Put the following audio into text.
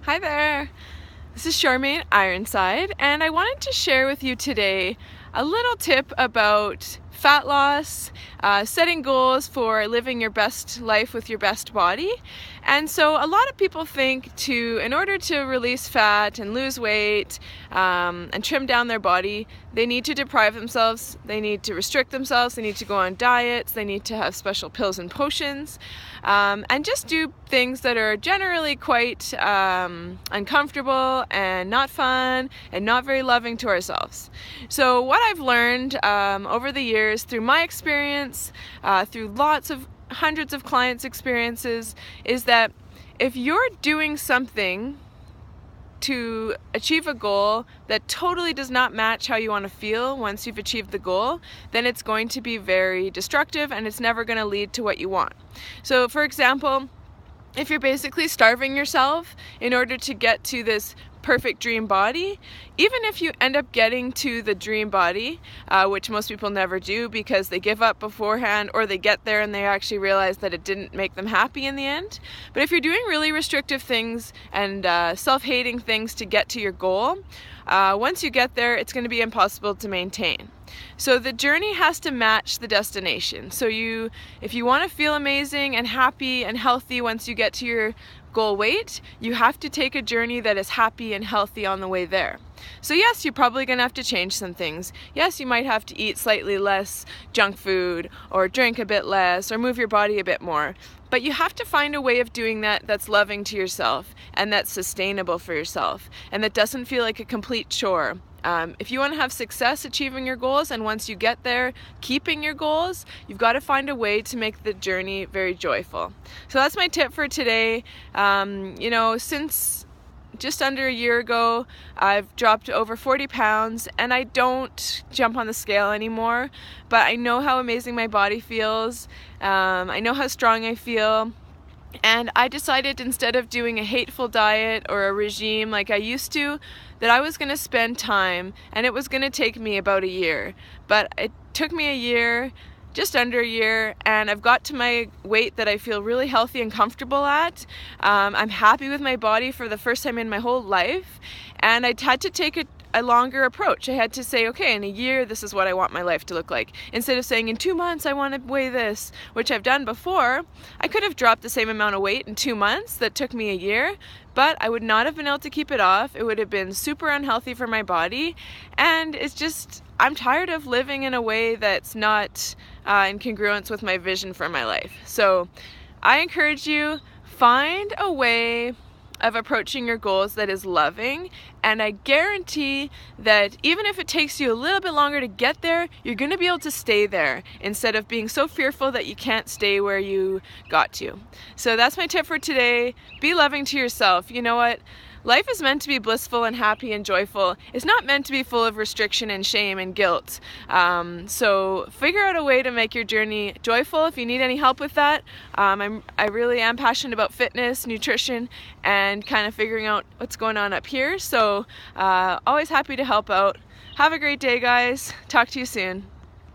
Hi there, this is Charmaine Ironside, and I wanted to share with you today a little tip about fat loss, setting goals for living your best life with your best body. And so a lot of people think in order to release fat and lose weight and trim down their body, they need to deprive themselves, they need to restrict themselves, they need to go on diets, they need to have special pills and potions, and just do things that are generally quite uncomfortable and not fun and not very loving to ourselves. So what I've learned over the years through my experience, through hundreds of clients' experiences, is that if you're doing something to achieve a goal that totally does not match how you want to feel once you've achieved the goal, then it's going to be very destructive and it's never going to lead to what you want. So for example, if you're basically starving yourself in order to get to this perfect dream body, even if you end up getting to the dream body, which most people never do because they give up beforehand, or they get there and they actually realize that it didn't make them happy in the end. But if you're doing really restrictive things and self-hating things to get to your goal, once you get there, it's going to be impossible to maintain. So the journey has to match the destination. So if you want to feel amazing and happy and healthy once you get to your goal weight, you have to take a journey that is happy and healthy on the way there. So yes, you're probably going to have to change some things. Yes, you might have to eat slightly less junk food or drink a bit less or move your body a bit more. But you have to find a way of doing that that's loving to yourself and that's sustainable for yourself and that doesn't feel like a complete chore. If you want to have success achieving your goals, and once you get there keeping your goals, you've got to find a way to make the journey very joyful. So that's my tip for today. Since just under a year ago, I've dropped over 40 pounds and I don't jump on the scale anymore, but I know how amazing my body feels. I know how strong I feel. And I decided, instead of doing a hateful diet or a regime like I used to, that I was going to spend time, and it was going to take me about a year. But it took me a year, just under a year, and I've got to my weight that I feel really healthy and comfortable at. I'm happy with my body for the first time in my whole life, and I had to take a longer approach. I had to say, okay, in a year, this is what I want my life to look like. Instead of saying, in 2 months, I want to weigh this, which I've done before. I could have dropped the same amount of weight in 2 months that took me a year, but I would not have been able to keep it off. It would have been super unhealthy for my body, and I'm tired of living in a way that's not in congruence with my vision for my life. So I encourage you, find a way of approaching your goals that is loving, and I guarantee that even if it takes you a little bit longer to get there, you're going to be able to stay there instead of being so fearful that you can't stay where you got to. So that's my tip for today. Be loving to yourself. You know what? Life is meant to be blissful and happy and joyful. It's not meant to be full of restriction and shame and guilt. So figure out a way to make your journey joyful. If you need any help with that, I really am passionate about fitness, nutrition, and kind of figuring out what's going on up here. So always happy to help out. Have a great day, guys. Talk to you soon.